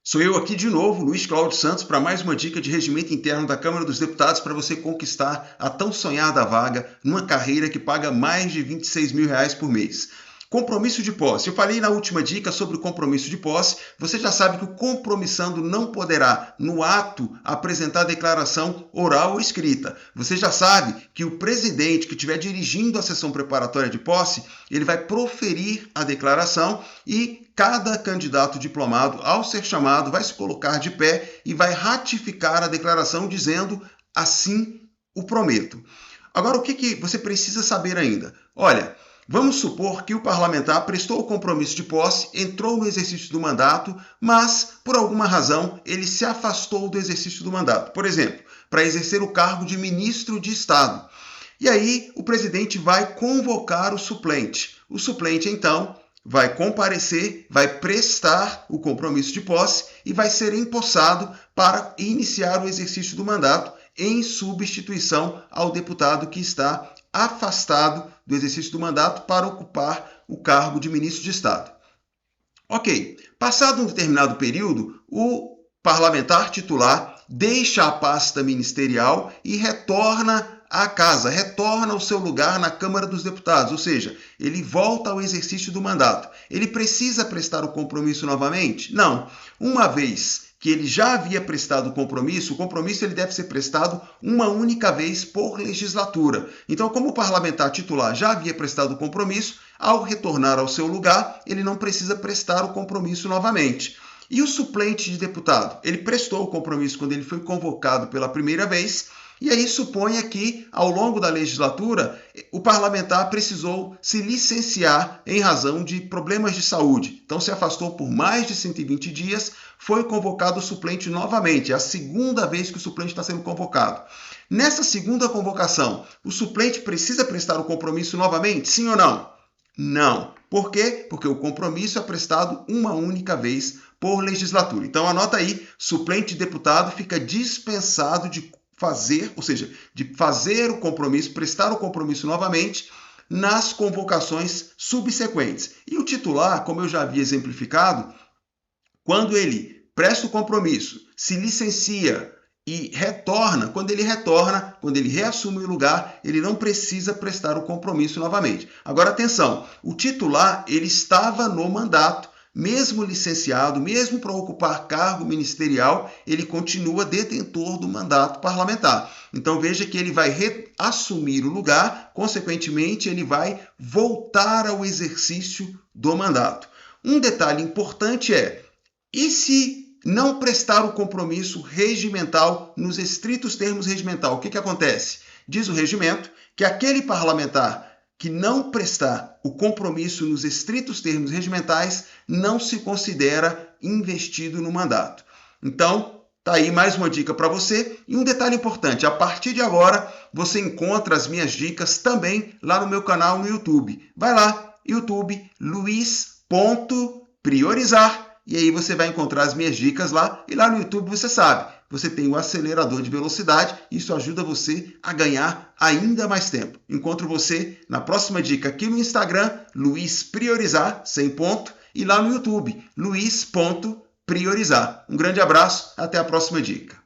Sou eu aqui de novo, Luiz Cláudio Santos, para mais uma dica de regimento interno da Câmara dos Deputados para você conquistar a tão sonhada vaga numa carreira que paga mais de R$ 26 mil por mês. Compromisso de posse. Eu falei na última dica sobre o compromisso de posse. Você já sabe que o compromissando não poderá, no ato, apresentar declaração oral ou escrita. Você já sabe que o presidente que estiver dirigindo a sessão preparatória de posse, ele vai proferir a declaração e cada candidato diplomado, ao ser chamado, vai se colocar de pé e vai ratificar a declaração dizendo: assim o prometo. Agora, o que você precisa saber ainda? Olha, vamos supor que o parlamentar prestou o compromisso de posse, entrou no exercício do mandato, mas, por alguma razão, ele se afastou do exercício do mandato. Por exemplo, para exercer o cargo de ministro de Estado. E aí, o presidente vai convocar o suplente. O suplente, então, vai comparecer, vai prestar o compromisso de posse e vai ser empossado para iniciar o exercício do mandato em substituição ao deputado que está afastado do exercício do mandato para ocupar o cargo de ministro de Estado. Ok, passado um determinado período, o parlamentar titular deixa a pasta ministerial e retorna à casa, retorna ao seu lugar na Câmara dos Deputados, ou seja, ele volta ao exercício do mandato. Ele precisa prestar o compromisso novamente? Não. Uma vez que ele já havia prestado o compromisso ele deve ser prestado uma única vez por legislatura. Então, como o parlamentar titular já havia prestado o compromisso, ao retornar ao seu lugar, ele não precisa prestar o compromisso novamente. E o suplente de deputado? Ele prestou o compromisso quando ele foi convocado pela primeira vez. E aí suponha que, ao longo da legislatura, o parlamentar precisou se licenciar em razão de problemas de saúde. Então se afastou por mais de 120 dias, foi convocado o suplente novamente. É a segunda vez que o suplente está sendo convocado. Nessa segunda convocação, o suplente precisa prestar o compromisso novamente? Sim ou não? Não. Por quê? Porque o compromisso é prestado uma única vez por legislatura. Então anota aí, suplente de deputado fica dispensado de fazer, ou seja, de fazer o compromisso, prestar o compromisso novamente nas convocações subsequentes. E o titular, como eu já havia exemplificado, quando ele presta o compromisso, se licencia e retorna, quando ele reassume o lugar, ele não precisa prestar o compromisso novamente. Agora atenção, o titular, ele estava no mandato, mesmo licenciado, mesmo para ocupar cargo ministerial, ele continua detentor do mandato parlamentar. Então veja que ele vai assumir o lugar, consequentemente ele vai voltar ao exercício do mandato. Um detalhe importante é, e se não prestar o compromisso regimental nos estritos termos regimental, o que acontece? Diz o regimento que aquele parlamentar que não prestar o compromisso nos estritos termos regimentais não se considera investido no mandato. Então, tá aí mais uma dica para você. E um detalhe importante, a partir de agora, você encontra as minhas dicas também lá no meu canal no YouTube. Vai lá, YouTube, Luiz.priorizar. E aí você vai encontrar as minhas dicas lá. E lá no YouTube você sabe, você tem o acelerador de velocidade. Isso ajuda você a ganhar ainda mais tempo. Encontro você na próxima dica aqui no Instagram, Luiz.priorizar, sem ponto. E lá no YouTube, Luiz.priorizar. Um grande abraço, até a próxima dica.